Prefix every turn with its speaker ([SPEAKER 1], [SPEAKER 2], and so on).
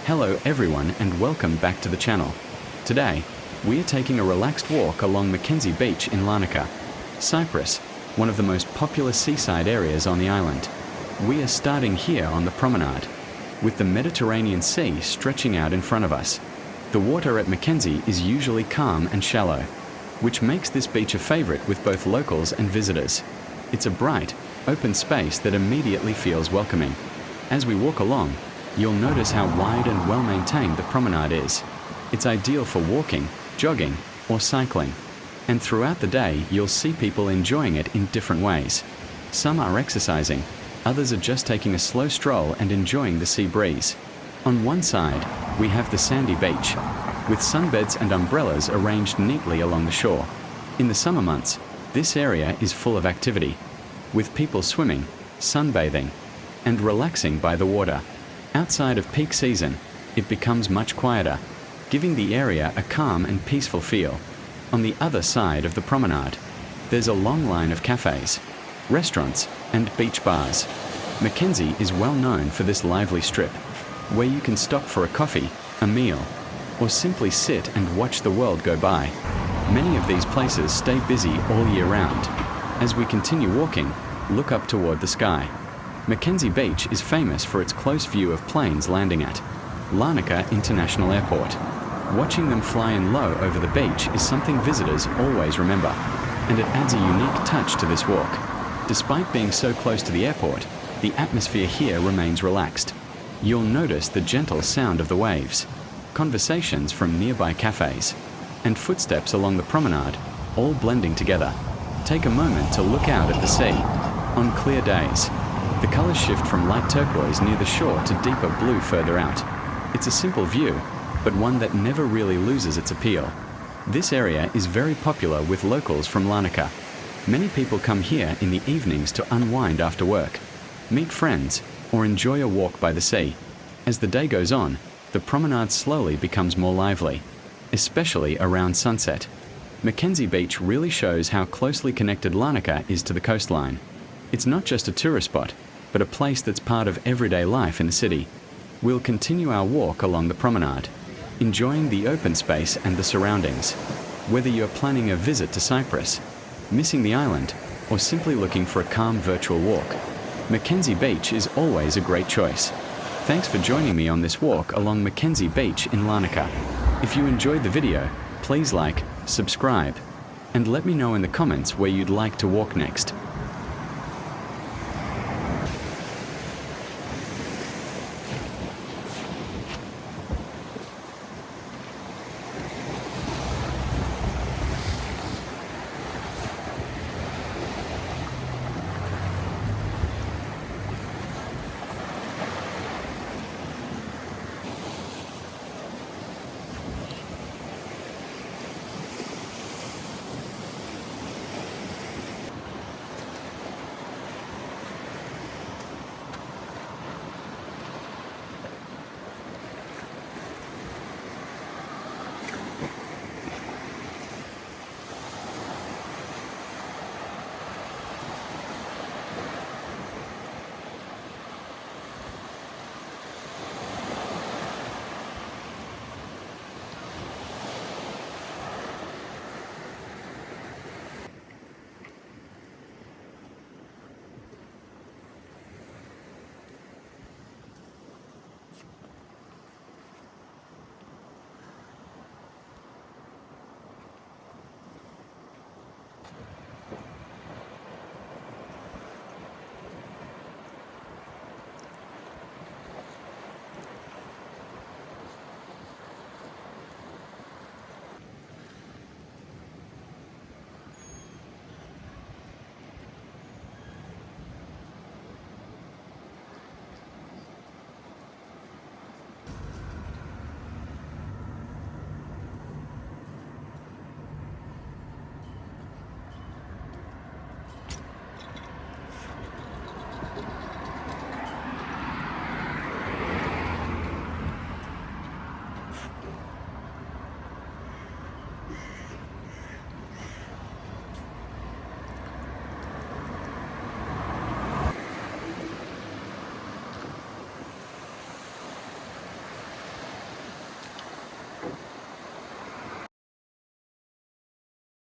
[SPEAKER 1] Hello everyone and welcome back to the channel. Today, we are taking a relaxed walk along Mackenzie Beach in Larnaca, Cyprus, one of the most popular seaside areas on the island. We are starting here on the promenade, with the Mediterranean Sea stretching out in front of us. The water at Mackenzie is usually calm and shallow, which makes this beach a favorite with both locals and visitors. It's a bright, open space that immediately feels welcoming. As we walk along, you'll notice how wide and well-maintained the promenade is. It's ideal for walking, jogging, or cycling. And throughout the day, you'll see people enjoying it in different ways. Some are exercising, others are just taking a slow stroll and enjoying the sea breeze. On one side, we have the sandy beach, with sunbeds and umbrellas arranged neatly along the shore. In the summer months, this area is full of activity, with people swimming, sunbathing, and relaxing by the water. Outside of peak season, it becomes much quieter, giving the area a calm and peaceful feel. On the other side of the promenade, there's a long line of cafés, restaurants, and beach bars. Mackenzie is well known for this lively strip, where you can stop for a coffee, a meal, or simply sit and watch the world go by. Many of these places stay busy all year round. As we continue walking, look up toward the sky. Mackenzie Beach is famous for its close view of planes landing at Larnaca International Airport. Watching them fly in low over the beach is something visitors always remember, and it adds a unique touch to this walk. Despite being so close to the airport, the atmosphere here remains relaxed. You'll notice the gentle sound of the waves, conversations from nearby cafes, and footsteps along the promenade, all blending together. Take a moment to look out at the sea. On clear days, the colors shift from light turquoise near the shore to deeper blue further out. It's a simple view, but one that never really loses its appeal. This area is very popular with locals from Larnaca. Many people come here in the evenings to unwind after work, meet friends, or enjoy a walk by the sea. As the day goes on, the promenade slowly becomes more lively, especially around sunset. Mackenzie Beach really shows how closely connected Larnaca is to the coastline. It's not just a tourist spot, but a place that's part of everyday life in the city. We'll continue our walk along the promenade, enjoying the open space and the surroundings. Whether you're planning a visit to Cyprus, missing the island, or simply looking for a calm virtual walk, Mackenzie Beach is always a great choice. Thanks for joining me on this walk along Mackenzie Beach in Larnaca. If you enjoyed the video, please like, subscribe, and let me know in the comments where you'd like to walk next.